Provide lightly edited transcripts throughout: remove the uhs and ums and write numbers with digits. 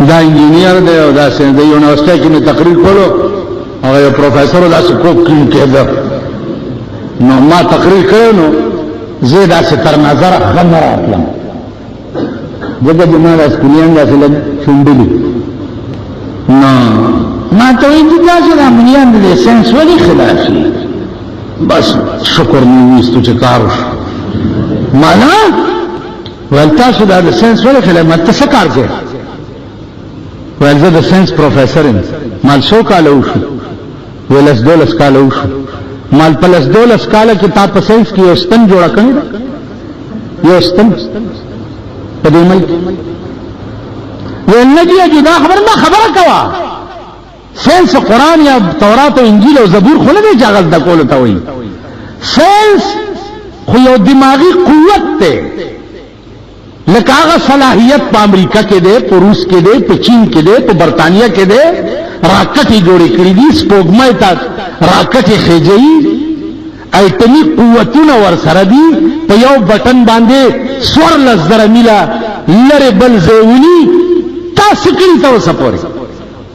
دا انجینیر دی او دا سین د یونیورسيټي کې تقریر کولو او یو پروفیسور دا څه کوم کېده نو ما تقریر کړو نو زه دا څه تر نظر خبر راتلم دغه جماعت اسکولیان دا څه شوندلی نو ما ته وایي دا څه د امنیت د ساينس ولې خلافي بس شکر مې وستو چې کار معنا ولتا شو دا د ساينس ولې خلافي مته څه کار کوي ولزه د ساينس پروفیسور مال شو کاله وشو ولس دولس کاله وشو مال پلس دولس کاله کې تا په ساينس کې یو ستن جوړه کړی یو ستن په دې ملک ولنجي جدا خبره کوا ساينس قرآن یا تورات او انجیل او زبور خو نه دی جاغل د کول ته وایي ساينس خو یو دماغي قوت ته لکه هغه صلاحیت په امریکا کې دی په روس کې دی په چین کې دی په برتانیا کې دی راکټي جوړې کړې دي سپوږمۍ ته راکټي خېجي ایټمي قوتونه ور سره دي په یو بٹن باندې سور لزر میلا لره بل زویني تاسو کړی تاسو پورې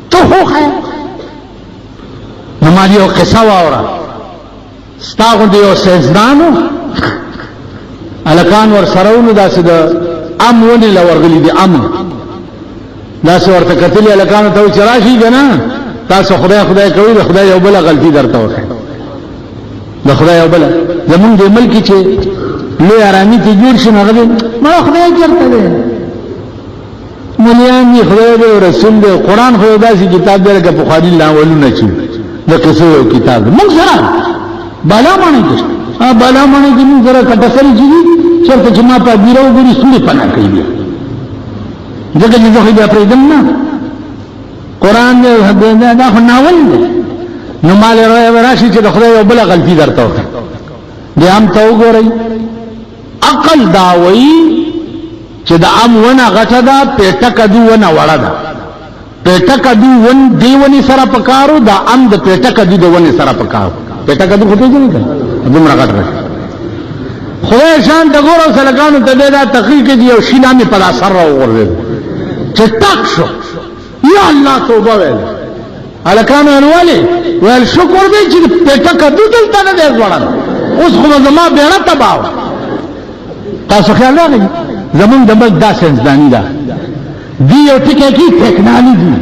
ته خو خای نو ما یو قصه واوره ستاغو دی یو سيزدانو الکان ور سرهونو داسې د ونی لورغلی دي داسې ورته کتلې الکانو ته چې راشي کنه تاسو خدای کوي د خدای یو بل غلطي درته وکړي د خدای یو بل زمونږ د ملک چې لوی آرامي ته جوړ شي هغه ما خدای چرته دی مليان دی خدای دی رسول دی قرآن خو داسې کتاب دی لکه بخاري لاولونه چې د قصو یو کتاب موږ سره بالا باندې کې بالا باندې کې موږ سره کټسري چې چرته چې ما په بیرو ګوري سوري پنا کوي دغه چې زه بیا پرې دم نه قرآن دې دا خو ناول دی نو مال راشي چې خدای یو بل غلطي درته وکړي دې هم ته وګورئ عقل دا وایي چې دا ونه غټه ده پیټه کدو ونه وړه ده پیټه کدو ون دیونی سره پکارو دا د پیټه کدو د ونی سره پکارو پیټه کدو خو ته نه کوي دومره غټ راځي خدای شان د ګورو سلګانو ته دا تحقیق دی او شینامي په اثر راوړل چې تک شو یا الله توبه ویل الکانو انواله ول شکر دې چې پیټه کدو دلته نه دی وړل اوس خو زما بیره تباو تاسو خیال نه زمون د بل دا سنځدانی ده دی یو ټکی کی ټیکنالوژي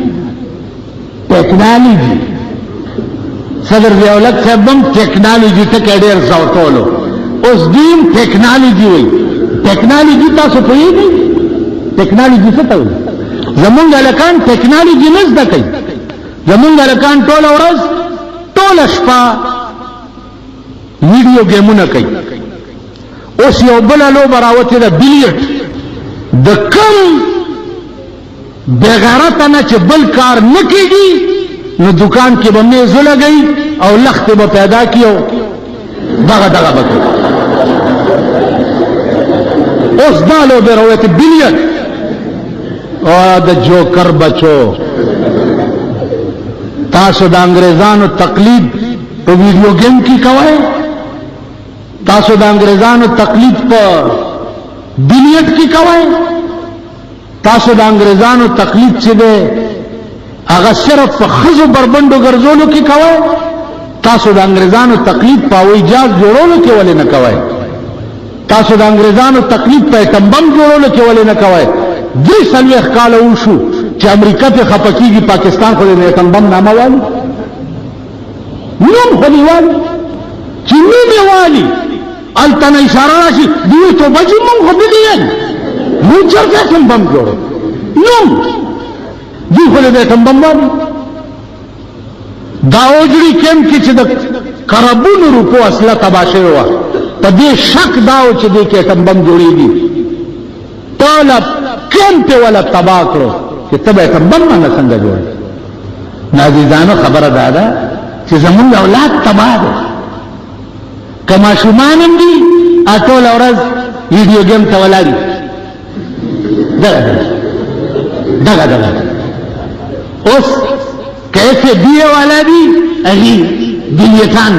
صدر ضیاءالحق صاحب هم ټیکنالوژي ته ډېر ځوټولو اوس دین ټیکنالوژي وایي ټیکنالوژي تاسو پوهیږئ ټیکنالوژي څه ته وایي زمونږ هلکان ټیکنالوژي نه زده کوي زمونږ هلکان ټوله ورځ ټوله شپه ویډیو ګیمونه کوي اوس یو بله لوبه راوتې ده بیلیټ د کم بغیرته نه چې بل کار نه کېږي نو دکان کې به میز ولګوي او لختې به پیدا کړي او دغه به کوي اوس دا لوبې راوتې بیلیټ او د جوکر بچو تاسو د انګریزانو تقلید په ویډیو گیم کې کوئ تاسو د انګریزانو تقلید په بیلیټ کې کوئ تاسو د انګریزانو تقلید چې ده هغه صرف په خزو بربندو ګرځولو کې کوئ تاسو د انګریزانو تقلید په ویجاز جوړولو کې ولې نه کوئ تاسو د انګریزانو تقلید په ټمبم جوړولو کې ولې نه کوئ 3 کال وشو چې امریکا ته خپکیږي پاکستان خو دې ټمبم نامه والی نوم خو دی والی چې نوم والی التنا اشاره راشي دوی ته بچی مونږ خو دې مونږ چرته ټمبم جوړو نوم دوی خو دې ټمبم والی دا اوجړي کم کې چې د کربونو روپو اصله تباشه وه په دې شک داو چې دې کې ټمبم جوړېږي طالب کم په ولا تبا کړو چې تبه ټمبم نه څنګه جوړ نازیزانو خبره ده چې زمونږ اولاد تبا ده کما شومانم دي اټول اورز ویډیو گیم ته ولاري دغه اوس کیسه دی والا دی اغي دلیتان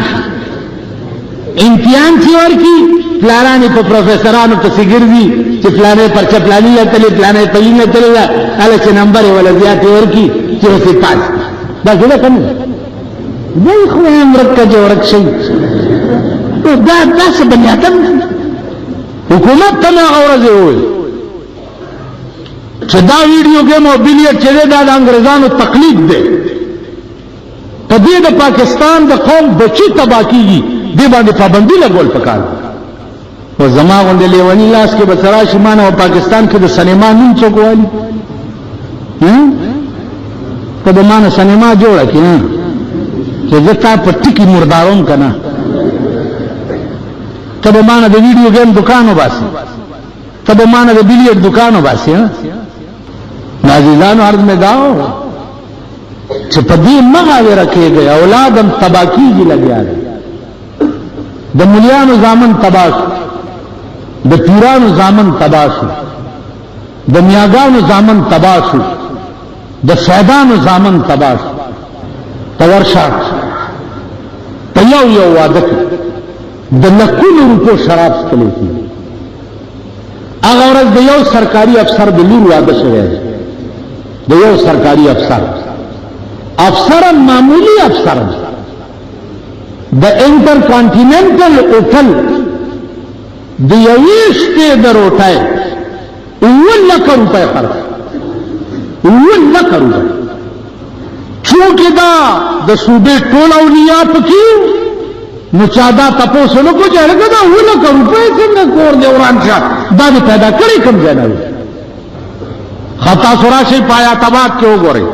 امتحان سی ورکی پلارانی په پروفیسورانو په سیګردي چې پلانې پر چپلانی لتلې پلانې پلین لتلې اله چې نمبر ولا زیات ورکی چې وسې پاس دا څه کوم دی خو امریکا کې ورکشي دا څه بنیادم حکومت ته ما اورځي وي چې دا ویډیو گیم او بیلیټ چې دا د انګريزانو تقلید دی په دې د پاکستان د قوم بچی تباہ کیږي دې باندې پابندي لګول پکار او زما غونډه لیونی لاس کې بسرا شمانه او پاکستان کې د سینما نوم چوکوالي په دې معنی سینما جوړه کړه چې ځکه په ټکی مرداروم کنه ته به معنی د ویډیو گیم دکانو باسي ته به معنی د بیلیټ دکانو باسي نازیزانو عرض میں داو چې په دې مغاوی رکھېږي اولادم تباکیږي لګیا دي د مليانو زامن تباش د پیرانو زامن تباشو د میاګانو زامن تباشو د سیدانو زامن تباشو تورشا په یو واده کې د لکونو روپو شراب څکلې دي هغه ورځ د یو سرکاري افسر د لور واده شوی د یو سرکاري افسر معمولی افسر د انټر کانټیننټل هوټل د یوشته د روټای 1 لک روپے خرڅ 1 لک روپے چونکه دا د صوبې ټول اولیاء پکې نو چادا تاسو نو کو جوړه دا 1 لک روپے څنګه کور دی وران شه دا پیدا کړی کوم ځای نه خطا سوراشي پایا تباک کې وګورئ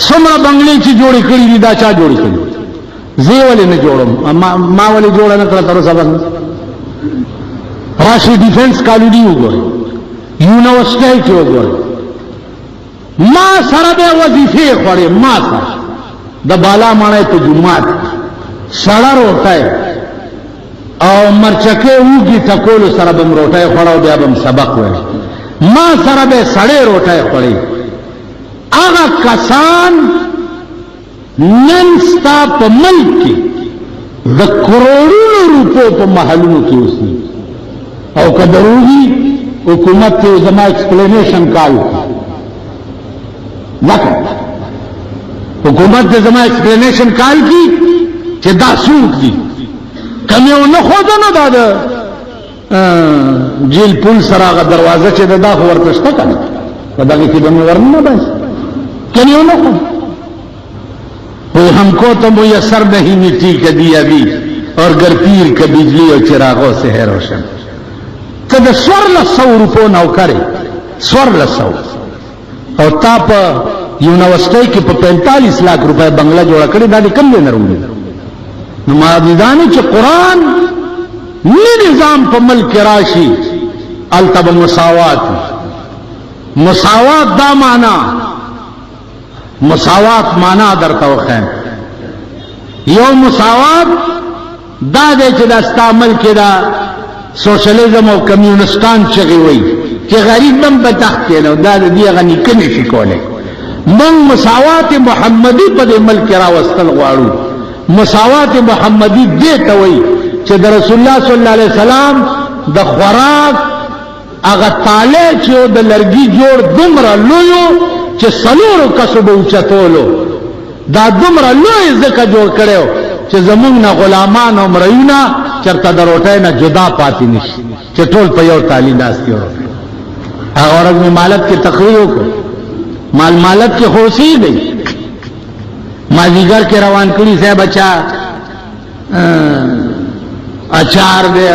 څومره بنگلې چې جوړې کړې دي دا چا جوړې کړې زه ولې نه جوړم ما ولې جوړ نه کړ تر اوسه راشي ډیفنس کالونی وګورئ یونیورسيټي کې وګورئ ما سره به وظیفه خوري ما سره د بالا مانای په جمعات سړه روټای او مرچکه وږي ټکول سره بم روټای خورو بیا بم سبق وای ما سره به سړې روټای خوري هغه کسان نن ستا په ملک کې د کروڑونو روپو په محلونو کې اوسي او کدروږي حکومت ته زما ایکسپلینیشن کال وکړه حکومت ته زما ایکسپلینیشن کال کی چې دا څوک دي کمیو نه خو نه دا جیل پول سره هغه دروازه چې دا خو ورته شته کنه په دغه کې به ورننه بس کمیو نه خو हमको तो मुयसर नहीं मिट्टी कभी अभी और गर पीर का बिजली और चिरागों से है रोशन कद स्वर लसौ रुपो नौकरे स्वर लसौ और ताप यूनिवर्सिटी के 45 लाख रुपए बंगला जोड़ा करे दादी कम लेना रूंगे नमाज़ानी च कुरान निज़ाम पर मुल्क राशि अलतब मुसावात दामाना مساوات معنا درته وخم یو مساوات دا دې چې د استعمال کې دا سوشلیزم او کمیونستان چغي وي چې غریب هم په تخت کې نو دا دې غني کني شي کوله من مساوات محمدي په دې ملک راوستل غواړو مساوات محمدي دې ته وي چې د رسول الله صلی الله علیه وسلم د خوراک هغه طالع چې د لرګي جوړ دومره لویو چې سلورو کسو به اوچتولو دا دومره لوی ځکه جوړ کړو چې زمونږ نه غلامان او مریونه چرته د روټۍ نه جدا پاتې نشي چې ټول په یو تالی ناستي وو هغه ورځ مې مالک کې تقریر وکړ مالک کې خوشي دی مازیګر کې روان کړي ځای بچا اچار دی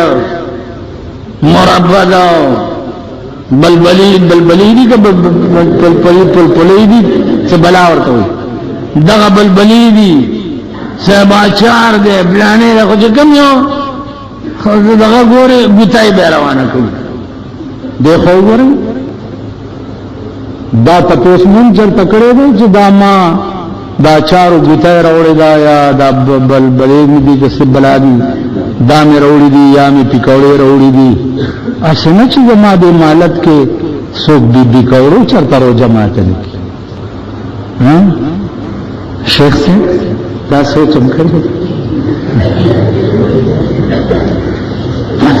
مربع دا بلبلی دی که پلپلی دی سے بلا ورطا ہوئی دغا بلبلی دی سباچار دے بلانے دا خوچ کم یو دغا گورے گتائی بیروانا کوئی دیکھو گورے دا تپوس من چر تکڑے دے چی دا ما دا چارو گتائی روڑی دا یا دا بلبلی دی کسی بلا دی دا میں روڑی دی یا میں پکوڑے روڑی دی اسنه چې زما د مالک کې څوک بي کورو چرته رو جماعت لکی شیخ سے دا سوچم کړی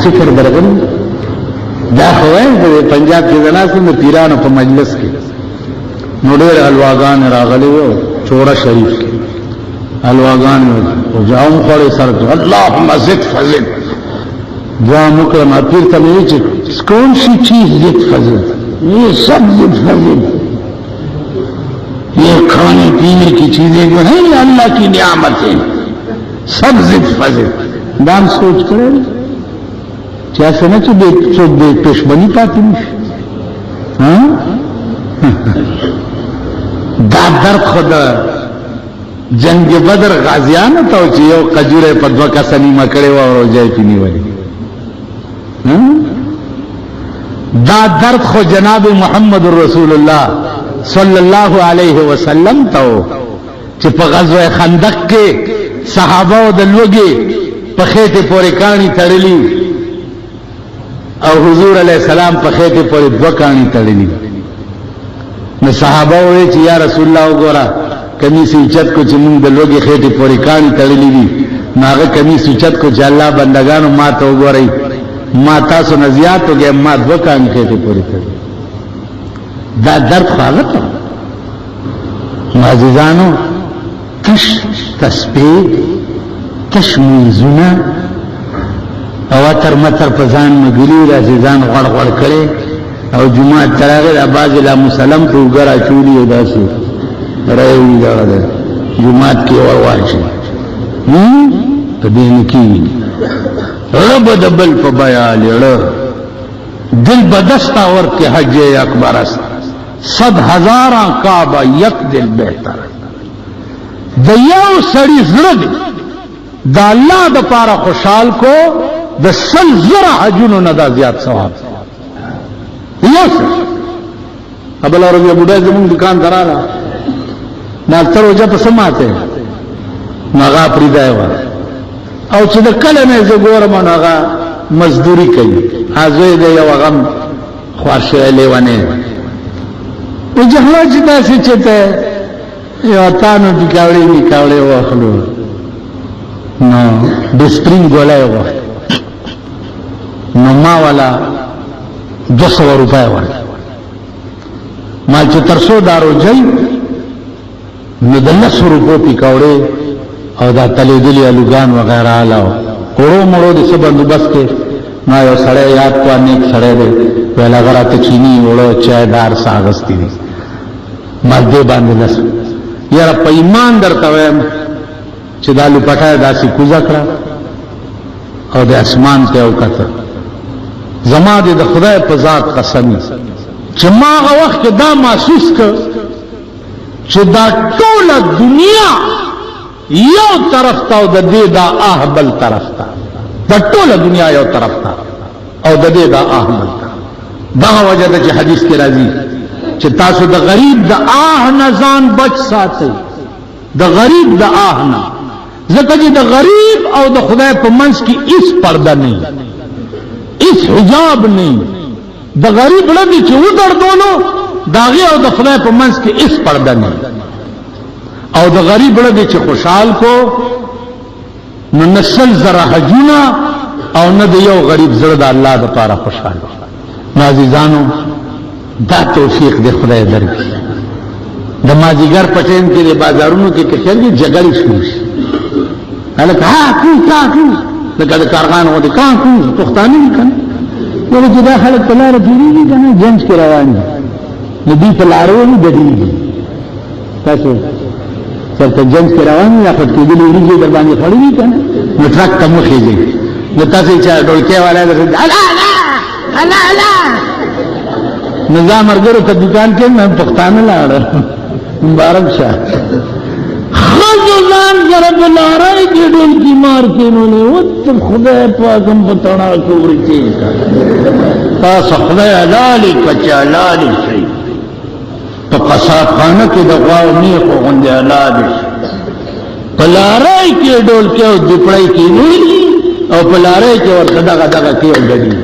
فکر درغلی دا خو په پنجاب کې زناسو د پیرانو په مجلس کې نو ډېر الواغان راغلي وو چوره شریف کې الواغان او جاوم خوري سره اللهم زد فزد دعا مکرم پیر ته وی چې کون سی چیز زد فزد یہ سب زد فزد یہ کھانے پینے کی چیزیں جو ہیں یہ اللہ کی نعمتیں سب زد فزد دام سوچ کرے چا سمجھ دے څوک دې پښمنی پاتې نشي ها دا درد خود جنگ بدر غازیانو ته چې یو قجوره په دوه کسه نیمه کړي و او ځای پینی ولی دا درد خو جناب محمد رسول الله صلی الله علیه وسلم ته چې په غزوه خندق کې صحابه د لوګي په خېټه پورې کانی تړلې او حضور علیہ السلام په خېټه پورې دوه کانی تړلې نو صحابه وې چې یا رسول الله وګوره کمیس اوچت کو چې موږ د لوګي خېټه پورې کانی تړلې دي ناغه کمیس اوچت کو چې الله بندگانو ما ته وګورئ ما تاسو نه زیات وګه ما دوه کانی خېټه پورې تړلې دا درد خالق معززانو تش تسبیح تشمیزونه او تر متر پزان مګلی راځي ځان غړ غړ کړي او جمعه تراغه د باز لا مسلم ته وګرا چولی داسي راوي دا جمعه کې اور واچي ته دې نکی رب دبل په بیان له دل بدستا ور کې حج اکبر است 100,000 کعبه یک دل بهتر د یو سړي زړه دی دا الله د پاره خوشحال کو د 100,000 حجونو نه دا زیات ثواب یو ابل اورګه بډای زمون دکان دراله ډاکټر وجه په سماته ناغا پریدای و او چې د کله نه زګورم ناغا مزدوری کوي حاضر دی یو غم خواشه لیوانه او جهاز داسې چته یو تانو دکاوړي نکاوړي واخلو نو د سپرینګ ګولای و نو ما والا 200 روپے ور ما چې ترسو دارو جاي نو د 100 روپو پکاوړي او دا تلې دلی الوغان وغیرہ علاوه کورو مړو د څه بندوبست کې ما یو سړی یاد کو نیک سړی دی ویلا غراته چینی وړو چای دار ساغستی دي مالدې باندې لس یاره په ایمان درته وایم چې دا لپټه داسې کوزا کړه او د اسمان ته وکړه زما دې د خدای په ذات قسم چې ما هغه وخت دا محسوس کړ چې دا ټول دنیا یو طرف ته او د دې دا اهبل طرف ته دا ټول دنیا یو طرف ته او د دې دا اهبل ته دا وجه ده چې حدیث کې راځي چې تاسو د غریب د آه نه ځان بچ ساتئ د غریب د آه نه ځکه چې د غریب او د خدای په منځ کې هیڅ پرده نه هیڅ حجاب نه د غریب لدی چې ودردونو داغه او د خدای په منځ کې هیڅ پرده نه او د غریب لدی چې خوشحال کو نو نسل زره حجونه او نه د یو غریب زړه د الله د پاره خوشحال عزیزانو دا توفیق د خدای درکړي د مازیګر پټین کې د بازارونو کې کچېږي جګړې شروع شي هلکه ها کو تا کو لکه د کارخانو د کان کو پښتانه کنه ولې چې دا خلک په لار دیږي کنه جنس کې روان دي ندی په لارونو دډیږي تاسو څنګه جنس کې روان یا پټ کې دي لري در باندې خړې کنه نو ټرک ته مخې دي نو تاسو چې ډولکه والا درته الا الا نظام ارګرو ته دکان کې مې پښتانه لاړ مبارک شه خزان ضرب لارای کې ډول کی مار کې نو له وت خدای پاکم پتانا کوړي چې تاسو خدای حلالي کچا حلالي شي په قصاب خانه کې د غواو نه خو غونډه حلالي پلارای کې ډول کې او دپړای کې او پلارای کې ورته دغه کې وډړي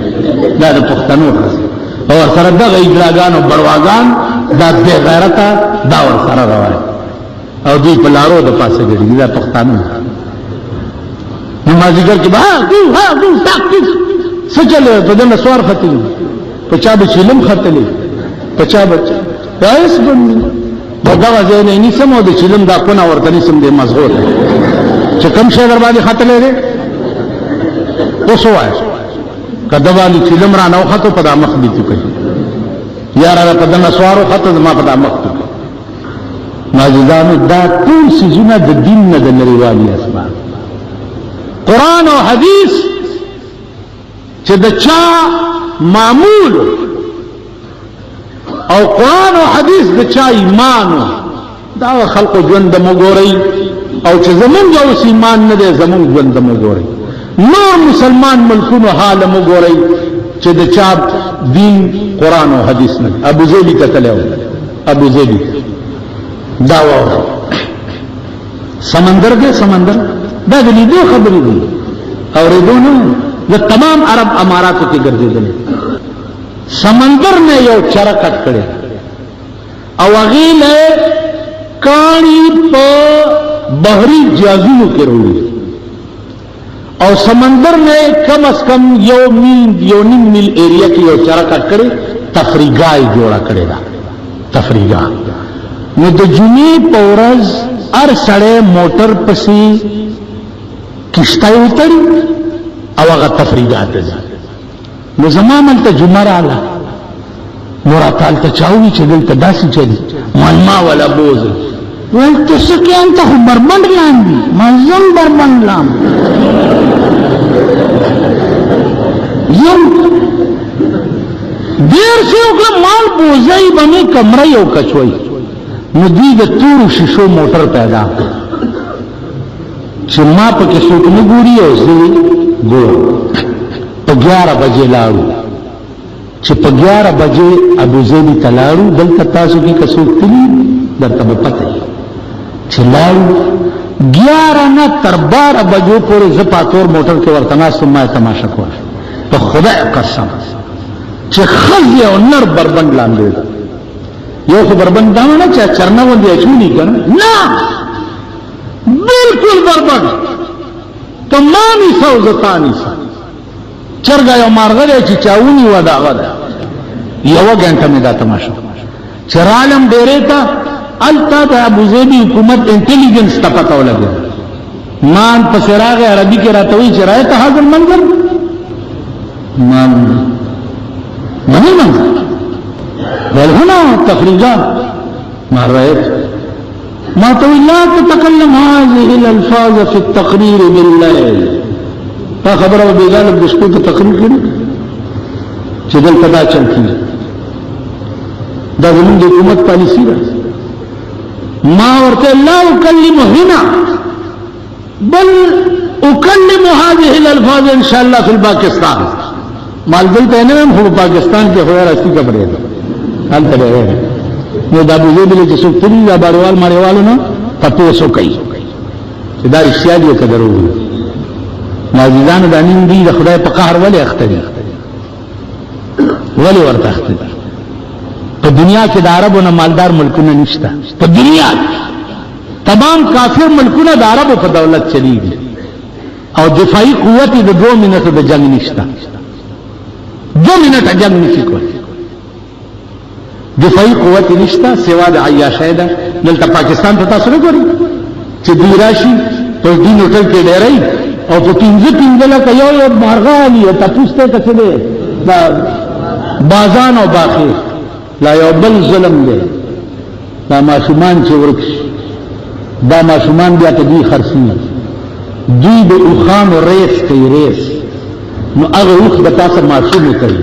دا د پښتنو او سره دغه اجلاګان او بړواګان دا بے غیرته دا ور سره روان او دوی په لارو د پاسه ګرځي دا پښتانه نمازګر کې با ها تاکي سچل په دنه سوار ختم پچا به چیلم خطلې پچا بچا دایس بني دغه ځای نه نسم او د چیلم دا کو نه ورته نسم د مزغور چې کوم شی در باندې خطلې ده اوس وای کله باندې چیلم را نو خطو په مخ دي کوي یار په دغه سوارو خطو ما په مخ ماجدانو دا ټول سيزونه د دین نه د لريوالي اسباب قران او حديث چې د چا معمول او قران او حديث د چا ایمان دا خلق ژوند مګوري او چې زمونږ اوس ایمان نه دی زمونږ ژوند مګوري نور مسلمان ملکونو حال مګوري چې د چا دین قران او حديث نه ابو زيد کتلو ابو زيد داوا سمندر دے سمندر دا دلی دو خبری دی اور دونوں یہ تمام عرب اماراتوں کی گردے دلے سمندر میں یو چرکت کڑے او اغیل کانی پا بحری جازونو کے رولی اور سمندر میں کم از کم یو نیم میل ایریا کی یو چرکت کڑے تفریگائی جوڑا کڑے دا تفریگائی نو د جمعې په ورځ هر سړی موټر پسې کشته وتړي او هغه تفریحات ته نو زما ملته جمعه راغله نو راته هلته چا ووي چې دلته داسې چلي ما ولا بوز ویل ته څه کې هلته خو بربنډ لاندې ما زم بربنډ لام یم دیر څه وکړه مال بوزی به مې کمره یو کچوي نو دوی د تورو شیشو موټر پیدا کړ چې ما پکې څوک نه ګوري او زه ګورم په 11 بجې لاړو چې په 11 بجې ابو زید ته لاړو دلته تاسو کې کڅوک تلي درته به پته چې لاړو 11 نه تر 12 بجو پورې زه پاتور موټر کې ورته ناستم ما تماشا کوله په خدای قسم چې خزي او نر بربند لاندې یو خبر بند داونه چې چرنا ولې اچونی کنه نه بالکل بربند تمامي سوزتانی چرګا یو مارغه چې چاونی ودا غدا یو غنټه مې دا تماشا چرالم ډېرې تا التا د ابو زید حکومت انټيليجنس ته پتاو لګي مان په سراغ عربي کې راتوي چې رايته حاضر منظر مان منظر بل هنا تخريجات ما رأيت ما تقول لا تتكلم هذه الألفاظ في التقرير بالليل فخبره بغالب بسكوت التقرير كده چدل پدا چلتی دا زمون د حکومت پالیسی ده ما ورته لا اكلم هنا بل اكلم هذه الألفاظ ان شاء الله في الباكستان مال دلته نه هم پاکستان کې هویا راستی کبره ده حال ته ده نو دا ابو زید له څو تللی دا باروال ماریوالو نه پتو سو کوي چې دا رښتیا دی که درو ماجدان د انین دی د خدای په قهر ولې اختري ولې ورته اختري په دنیا کې د عربو نه مالدار ملکونه نشته په دنیا تمام کافر ملکونه د عربو په دولت چلیږي او دفاعي قوت د 2 منټو د جنگ نشته 2 منټه جنگ نشي کولی دفاعي قوت نشته سوا د عیاشۍ ده دلته پاکستان ته تاسو نه ګورئ چې دوی راشي په دین هوټل کې ډېرای او په 15 لکه یو مارغان یو تاسو ته څه دی دا بازان او باخي لا یو بل ظلم دی دا ماشومان چې ورکش دا ماشومان بیا ته دوی خرڅي دوی د اوخان ریس کوي ریس نو هغه اوخ د تاسو ماشوم کوي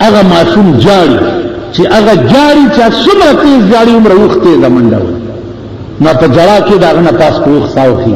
هغه ماشوم جاړي چې هغه جاری چې څومره تیز جاری عمر وخته زمونډه نو په جړه کې دا نه پاس کوخ ساوخي